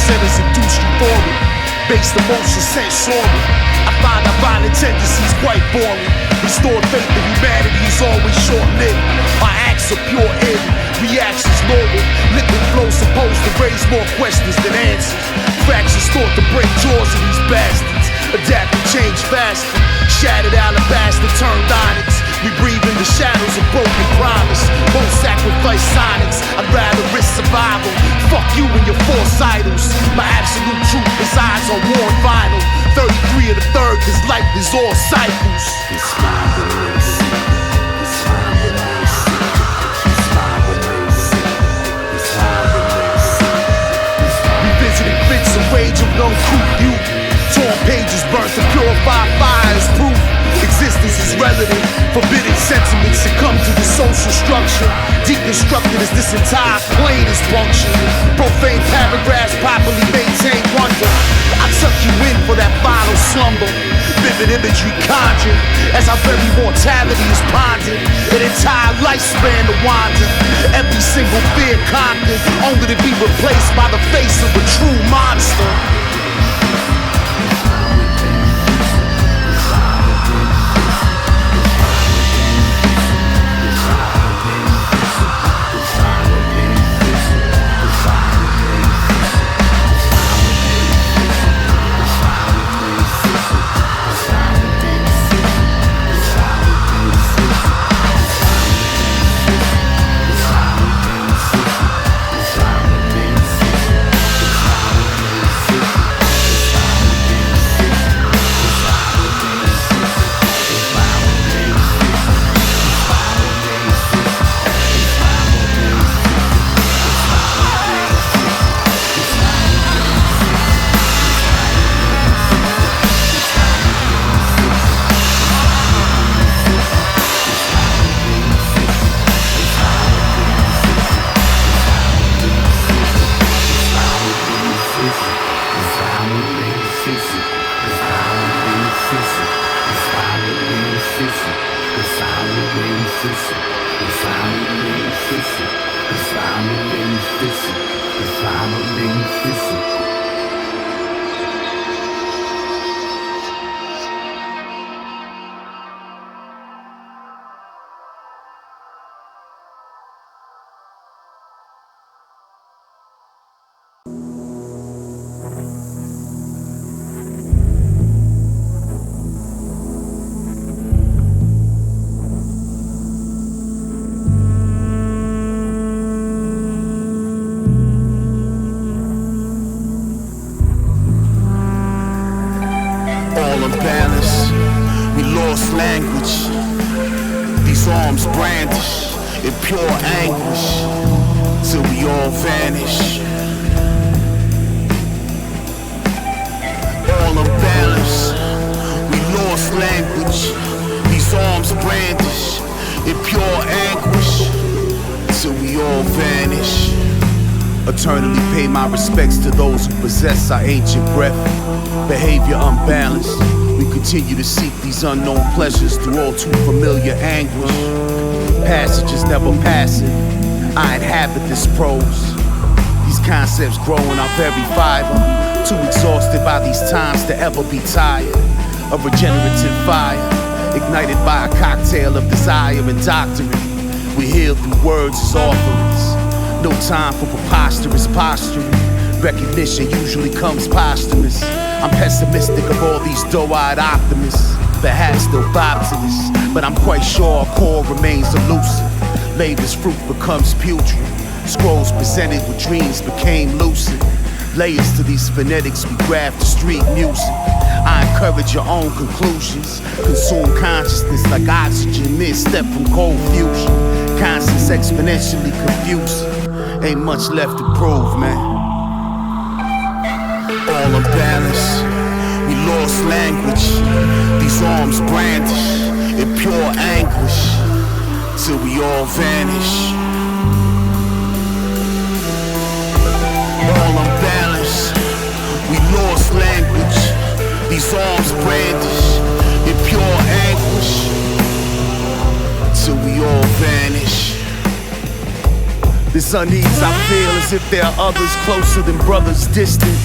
centers induce euphoria, based emotion sensorial. I find our violent tendencies quite boring. Restored faith in humanity is always short-lived. My acts are pure envy, reactions lower. Liquid flow supposed to raise more questions than answers. Fractions thought to break jaws of these bastards. Adapt and change faster. Shattered alabaster turned onyx. We breathe in the shadows of broken promise. Won't sacrifice sonics. I'd rather risk survival. Fuck you and your false idols. My absolute truth resides on worn vinyl. 33 of the third, cause life is all cycles. It's my release. It's my release. It's my release. It's my release. Revisiting fits of rage of no truth youth. Torn pages burnt to purify fire as proof. Existence is relative. Forbidden sentiments succumb to the social structure. Deconstructed as this entire plane is punctured. Profane paragraphs properly maintain wonder. I tuck you in for that final slumber. Vivid imagery conjured as our very mortality is pondered. An entire lifespan to wander. Every single fear conquered, only to be replaced by the face of a true monster. Arms brandish in pure anguish till we all vanish. All unbalanced, we lost language. These arms brandish in pure anguish till we all vanish. Eternally pay my respects to those who possess our ancient breath. Behavior unbalanced. We continue to seek these unknown pleasures through all too familiar anguish. Passage is never passive. I inhabit this prose. These concepts grow in our very fiber. Too exhausted by these times to ever be tired. A regenerative fire, ignited by a cocktail of desire and doctrine. We heal through words as offerings. No time for preposterous posturing. Recognition usually comes posthumous. I'm pessimistic of all these doe-eyed optimists. Perhaps still optimists, but I'm quite sure our core remains elusive. Labor's fruit becomes putrid. Scrolls presented with dreams became lucid. Layers to these phonetics we graft to street music. I encourage your own conclusions. Consume consciousness like oxygen mid-step from cold fusion. Constants exponentially confusing. Ain't much left to prove, man. All unbalanced, we lost language. These arms brandish in pure anguish till we all vanish. All unbalanced, we lost language. These arms brandish in pure anguish till we all vanish. This unease I feel as if there are others closer than brothers distant.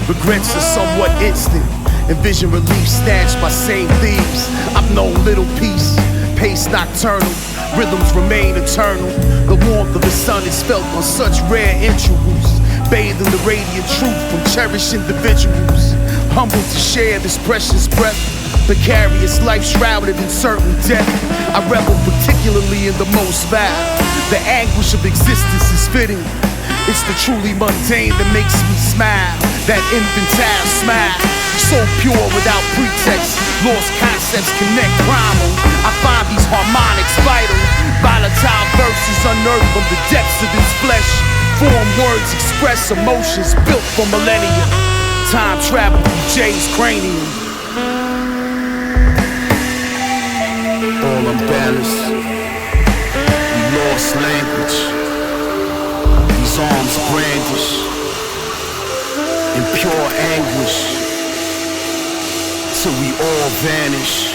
Regrets are somewhat instant. Envision relief snatched by same thieves. I've known little peace, pace nocturnal. Rhythms remain eternal. The warmth of the sun is felt on such rare intervals. Bathed in the radiant truth from cherished individuals. Humbled to share this precious breath. Precarious life shrouded in certain death. I revel particularly in the most vile. The anguish of existence is fitting. It's the truly mundane that makes me smile. That infantile smile, so pure without pretext. Lost concepts connect primal. I find these harmonics vital. Volatile verses unearthed from the depths of his flesh. Form words express emotions built for millennia. Time travel through Jay's cranium. All unbalanced, we lost language. These arms brandish in pure anguish, till we all vanish.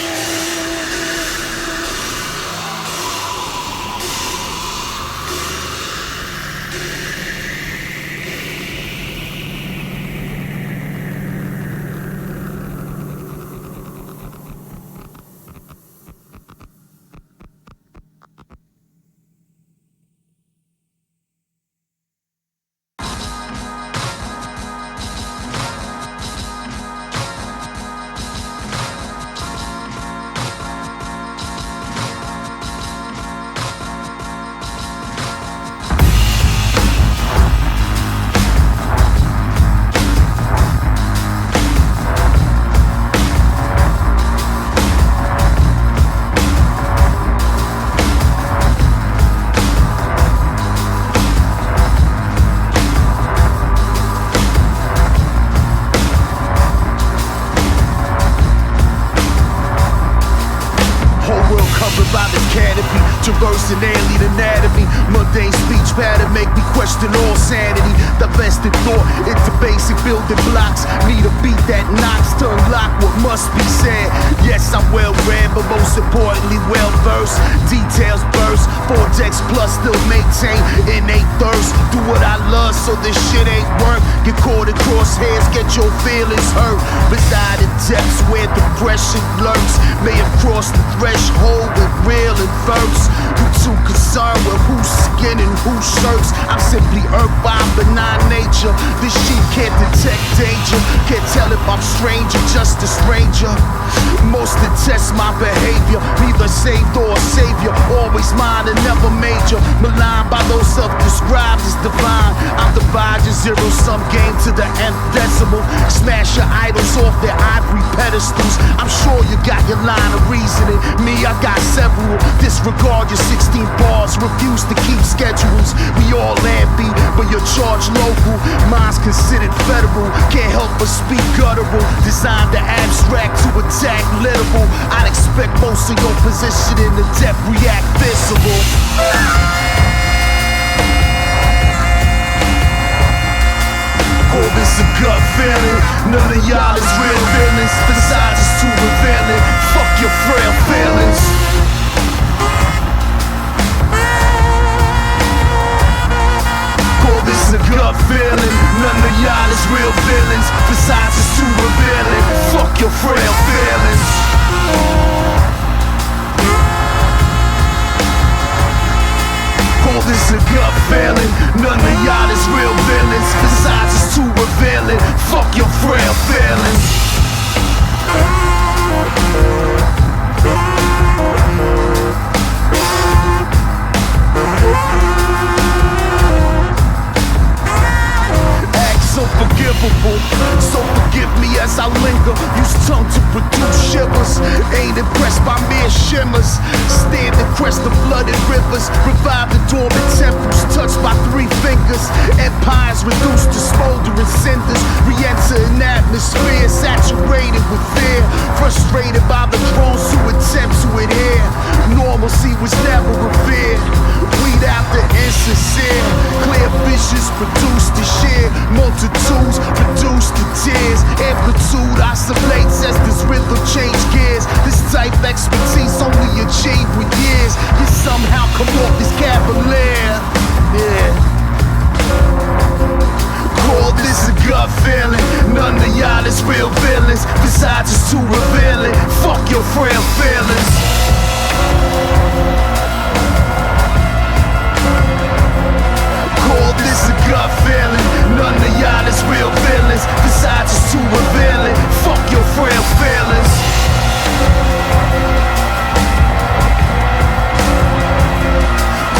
Traversing alien anatomy, mundane speech pattern make me question all sanity. Divested thought into basic building blocks. Need a beat that knocks to unlock what must be said. Yes, I'm well read, but most importantly well versed. Details burst, 4Dex plus still maintain innate thirst. Do what I love so this shit ain't work. Get caught in crosshairs, get your feelings hurt. Reside in depths where depression lurks. May have crossed the threshold with real and verse. You too concerned with whose skin and whose shirts. I'm simply earthbound benign nature. This sheep can't detect danger. Can't tell if I'm strange or just a stranger. Most detest my behavior, neither saved or a savior. Always mine and never major. Maligned by those self-described as divine. I'm dividing zero-sum game to the nth decimal. Smash your idols off their ivory pedestals. I'm sure you got your line of reasoning. Me, I got several. Disregard your 16 bars, refuse to keep schedules. We all land-B, but you're charged local. Mine's considered federal. Can't help but speak guttural. Designed to abstract to attack literal. I'd expect most of your position in the depth react visible. Call this a gut feeling. None of y'all is real feelings. Besides it's too revealing. Fuck your frail feelings. Call this a gut feeling. None of y'all is real feelings. Besides it's too revealing. Fuck your frail feelings. Call this a gut feeling. None of y'all is real villains. Besides it's too revealing. Fuck your frail feelings. So forgivable, so forgive me as I linger. Use tongue to produce shivers. Ain't impressed by mere shimmers. Stand and crest the flooded rivers. Revive the dormant temples touched by 3 fingers. Empires reduced to smoldering cinders. Re-enter an atmosphere saturated with fear. Frustrated by the drones who attempt to adhere. Normalcy was never revered. Weed out the insincere. Clear visions produced to share. Multitudes reduced to tears. Amplitude oscillates as this rhythm change gears. This type expertise only achieved with years. You somehow come off this cavalier. Yeah. feeling. None of y'all is real villains. Besides, it's too revealing. Fuck your frail feelings. Call this a gut feeling. None of y'all is real villains. Besides, it's too revealing. Fuck your frail feelings.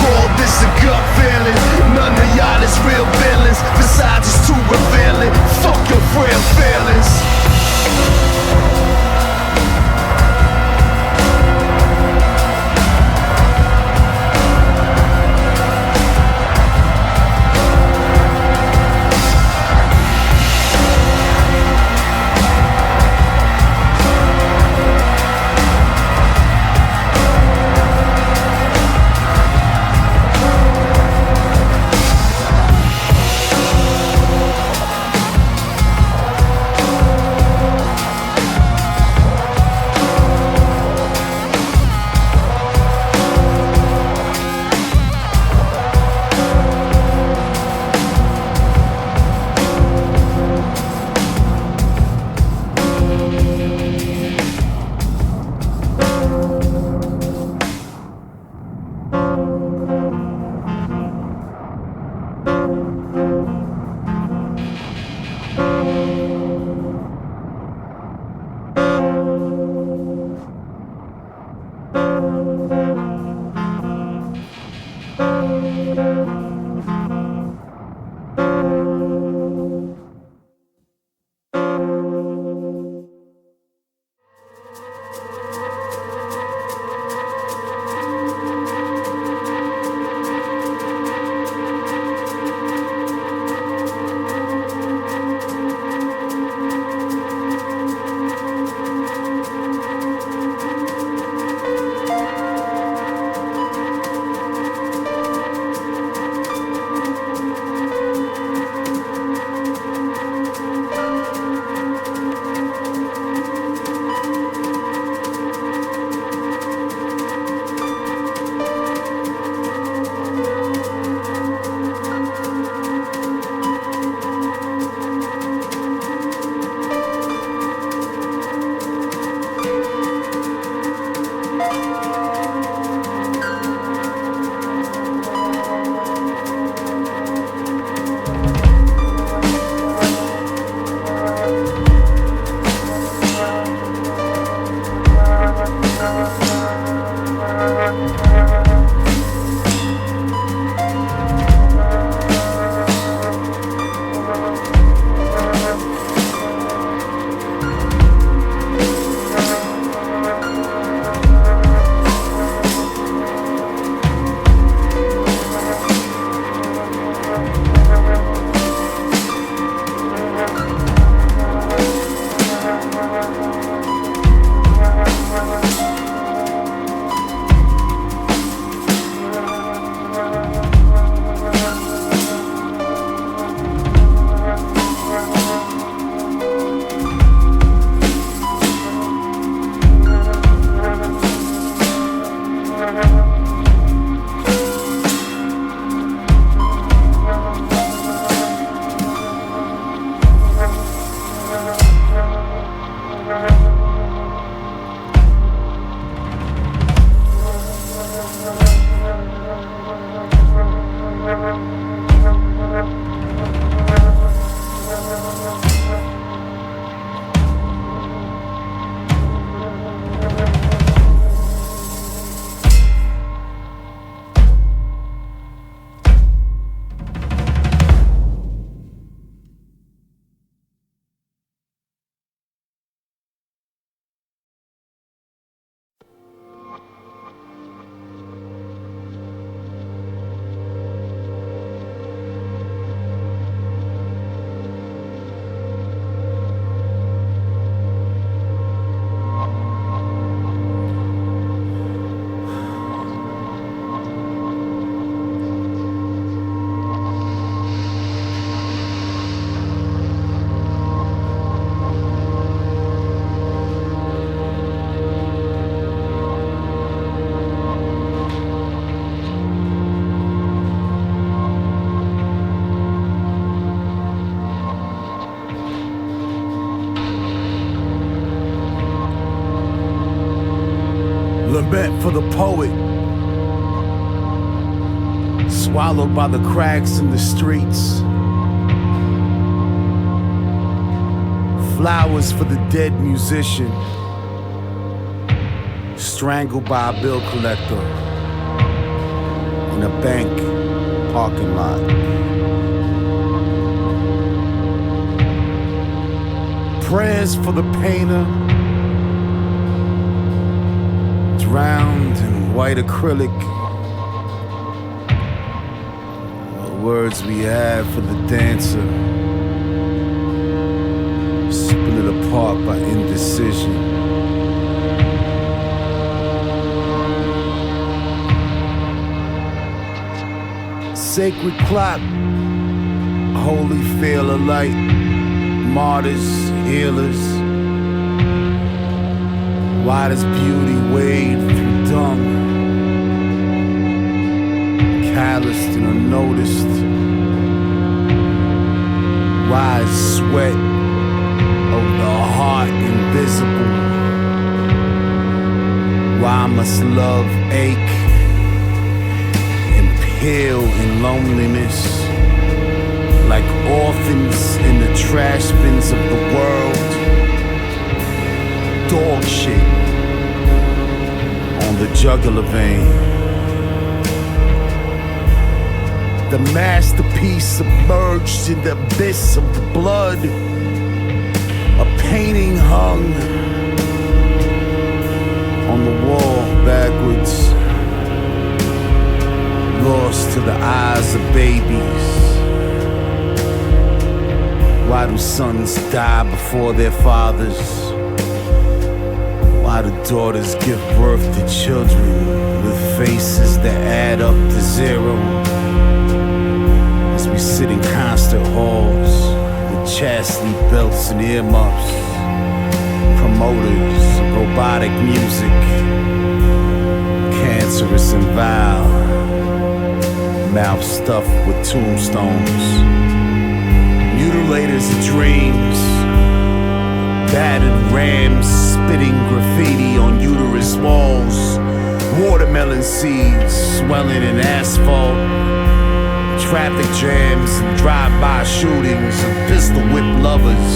Call this a gut feeling. None of y'all is real villains. Besides, it's too revealing. Fuck your frail feelings. Lament for the poet, swallowed by the cracks in the streets. Flowers for the dead musician, strangled by a bill collector in a bank parking lot. Prayers for the painter, drowned in white acrylic. The words we have for the dancer, split apart by indecision. Sacred clock, holy feel of light, martyrs, healers. Wide as beauty wade through dung, calloused and unnoticed. Rise sweat over the heart invisible. Why must love ache and pale in loneliness, like orphans in the trash bins of the world? Dog shit on the jugular vein. The masterpiece submerged in the abyss of the blood. A painting hung on the wall backwards, lost to the eyes of babies. Why do sons die before their fathers? Why do daughters give birth to children with faces that add up to zero? As we sit in concert halls with chastity belts and earmuffs, promoters of robotic music, cancerous and vile, mouth stuffed with tombstones, mutilators of dreams, battered rams spitting graffiti on uterus walls, watermelon seeds swelling in asphalt, traffic jams and drive-by shootings of pistol-whip lovers,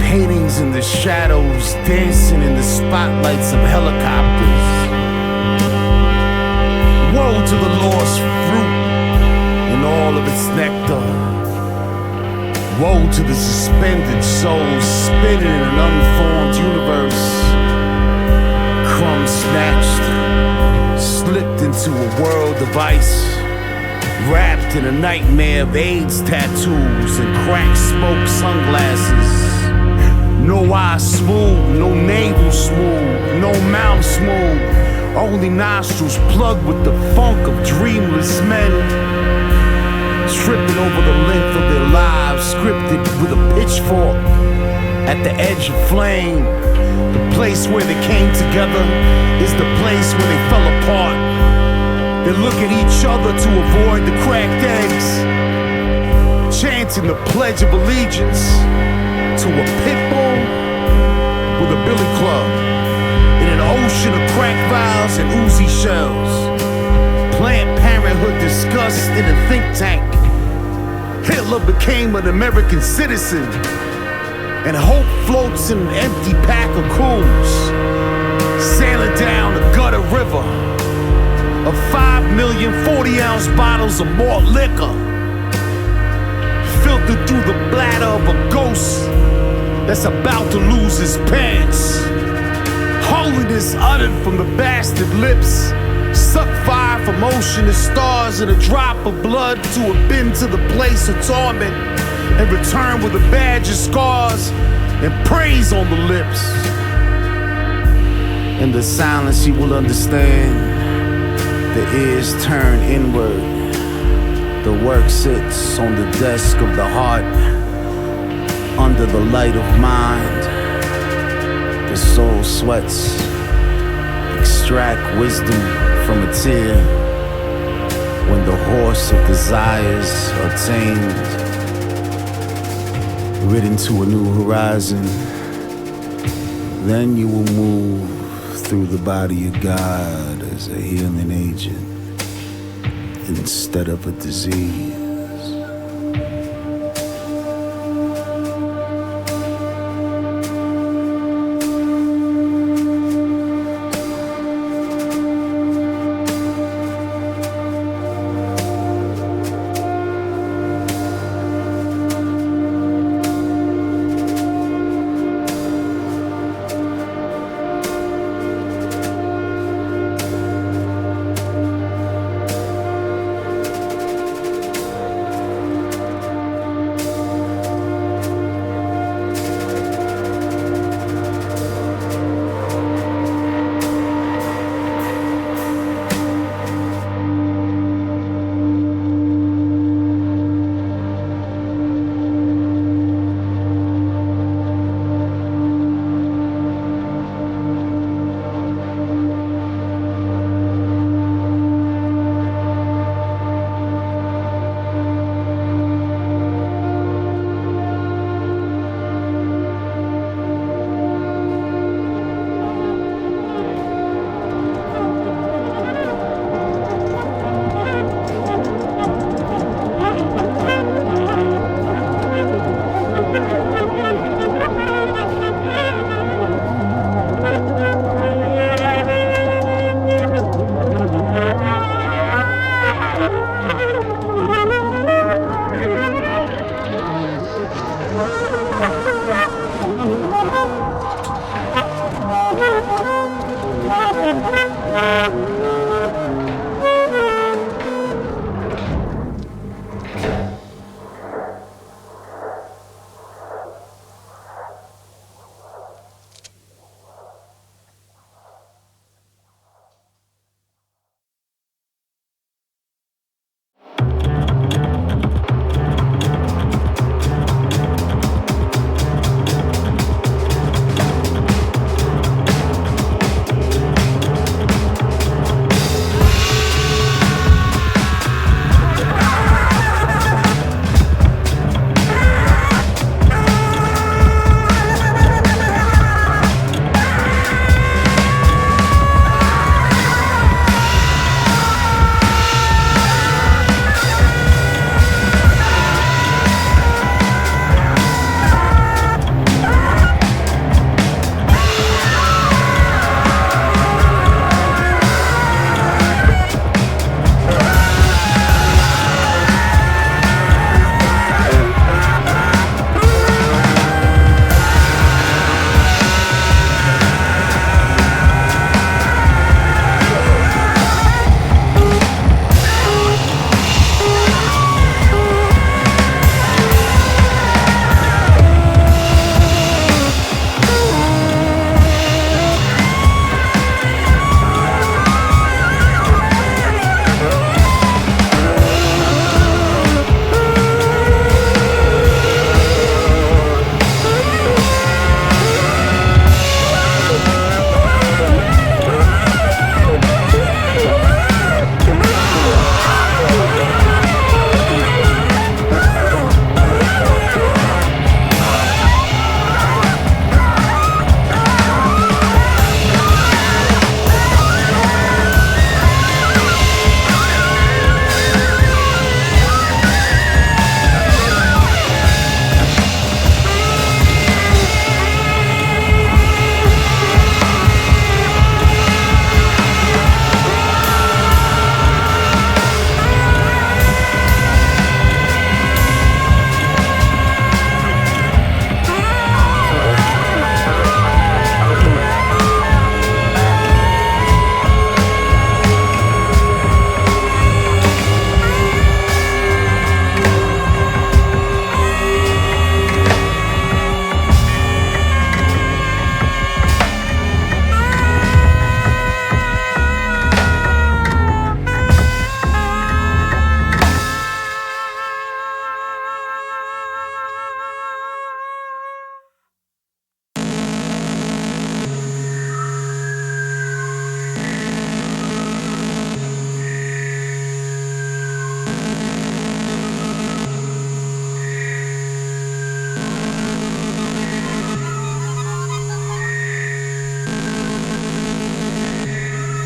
paintings in the shadows dancing in the spotlights of helicopters. Woe to the lost fruit and all of its nectar. Woe to the suspended souls spinning in an unformed universe. Crumbs snatched, slipped into a world of ice, wrapped in a nightmare of AIDS tattoos and crack smoke sunglasses. No eye smooth, no navel smooth, no mouth smooth, only nostrils plugged with the funk of dreamless men. Tripping over the length of their lives, scripted with a pitchfork at the edge of flame. The place where they came together is the place where they fell apart. They look at each other to avoid the cracked eggs, chanting the Pledge of Allegiance to a pit bull with a billy club in an ocean of crack vials and Uzi shells. Planned Parenthood discussed in a think tank. Hitler became an American citizen, and hope floats in an empty pack of coons, sailing down the gutter river of 5 million 40-ounce bottles of malt liquor, filtered through the bladder of a ghost that's about to lose his pants. Holiness uttered from the bastard lips, suck fire from ocean and stars and a drop of blood to have been to the place of torment and return with a badge of scars and praise on the lips. In the silence you will understand, the ears turn inward, the work sits on the desk of the heart, under the light of mind, the soul sweats, extract wisdom from a tear. When the horse of desires are tamed, ridden to a new horizon, then you will move through the body of God as a healing agent instead of a disease.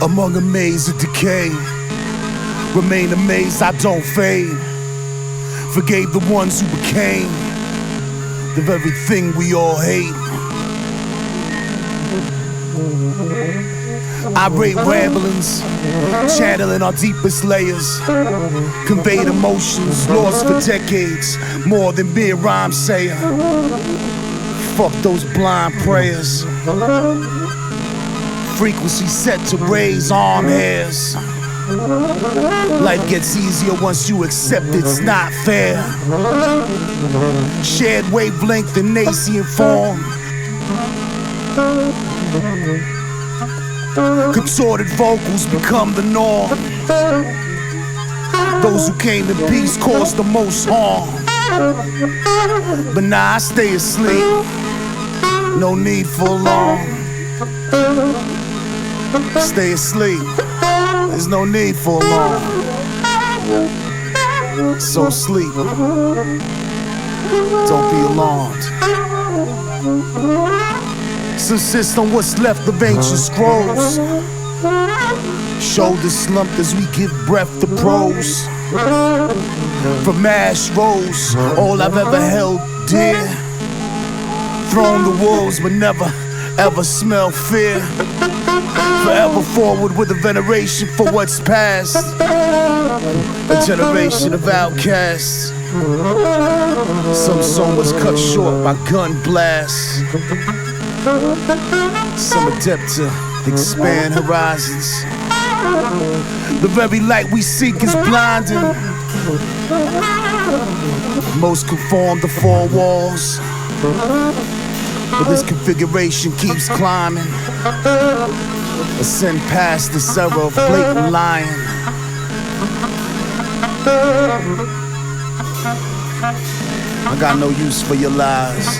Among a maze of decay, remain amazed I don't fade. Forgave the ones who became the very thing we all hate. Irate ramblings, channeling our deepest layers, conveyed emotions lost for decades, more than mere rhyme sayer. Fuck those blind prayers. Frequency set to raise arm hairs. Life gets easier once you accept it's not fair. Shared wavelength in nascent form. Contorted vocals become the norm. Those who came in peace caused the most harm. But now I stay asleep. No need for alarm. Stay asleep. There's no need for alarm. So sleep. Don't be alarmed. Subsist on what's left of ancient scrolls. Shoulders slumped as we give breath to prose. From ash rose, all I've ever held dear. Thrown the wolves but never ever smell fear. Forever forward with a veneration for what's past. A generation of outcasts. Some song was cut short by gun blasts. Some attempt to expand horizons. The very light we seek is blinding. Most conform to four walls, but this configuration keeps climbing. Ascend past the era of blatant lying. I got no use for your lies.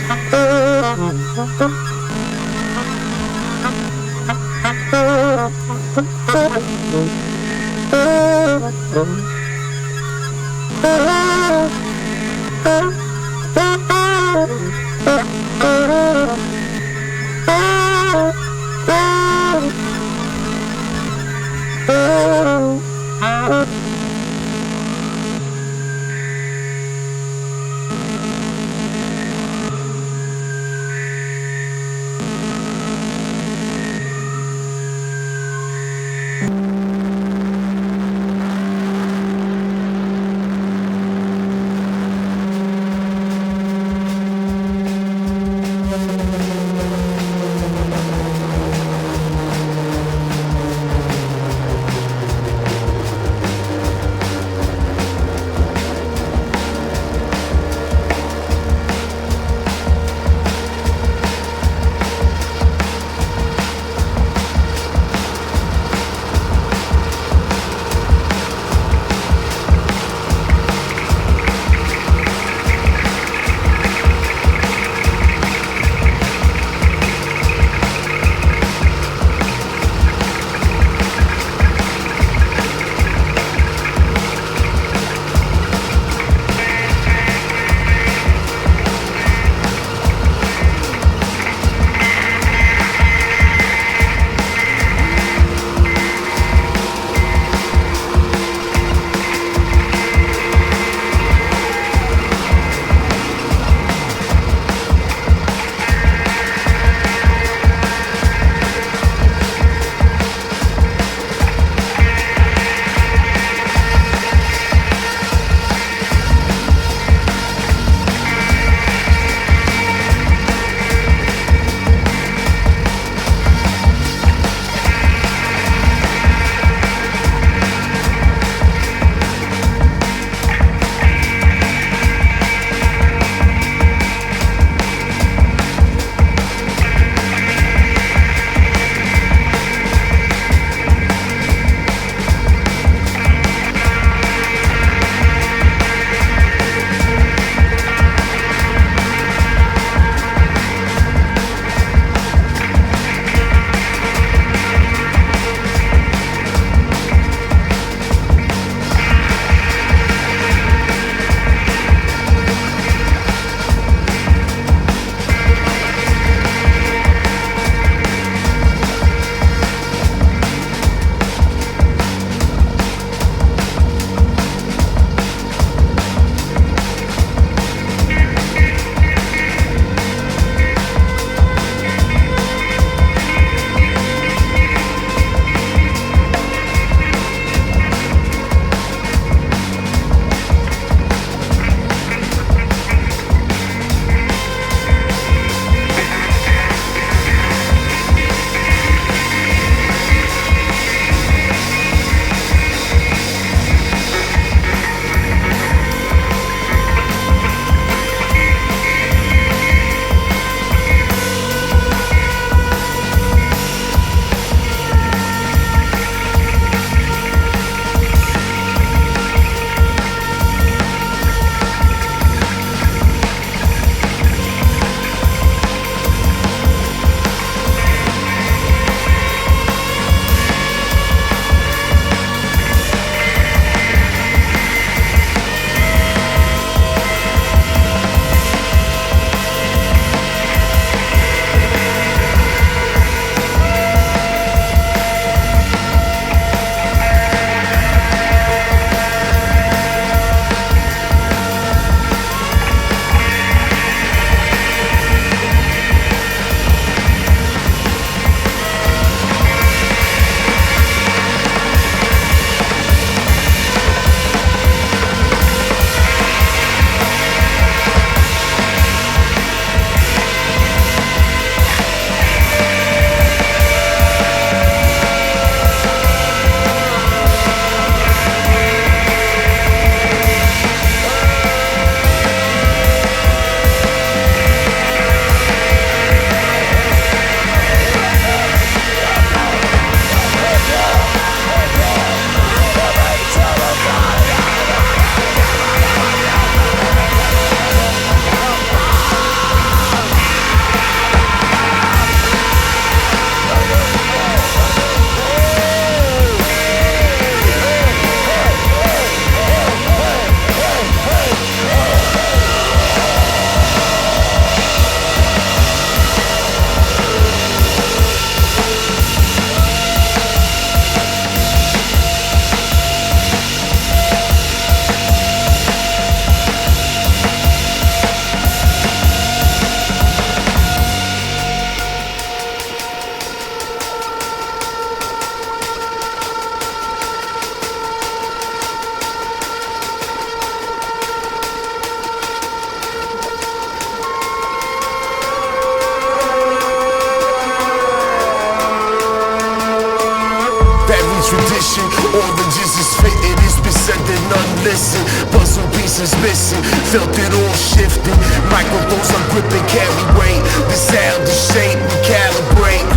tradition. Oranges is fitted, it's been said that none listen. Puzzle pieces missing, felt it all shifting. Microphones are gripping, carry weight. The sound is shape, we calibrate.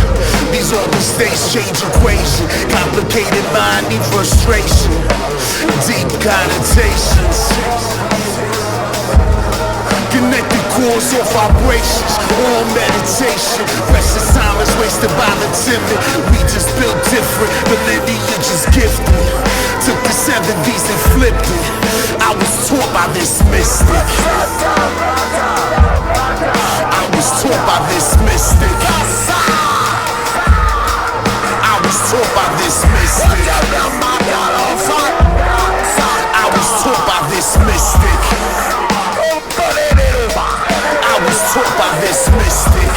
These all mistakes change equation. Complicated mind need frustration. Deep connotations. Connected chords or vibrations, all meditation. Precious time is wasted by the timid. We just built different, the lineage is gifted. Took the 70s and flipped it. I was taught by this mystic. I was taught by this mystic. I was taught by this mystic. I was taught by this mystic. I was taught by this mystic.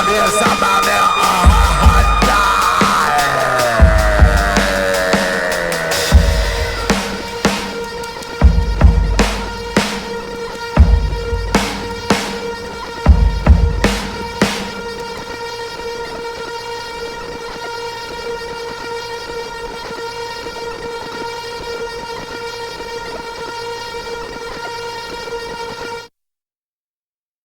Yes, I'm out there.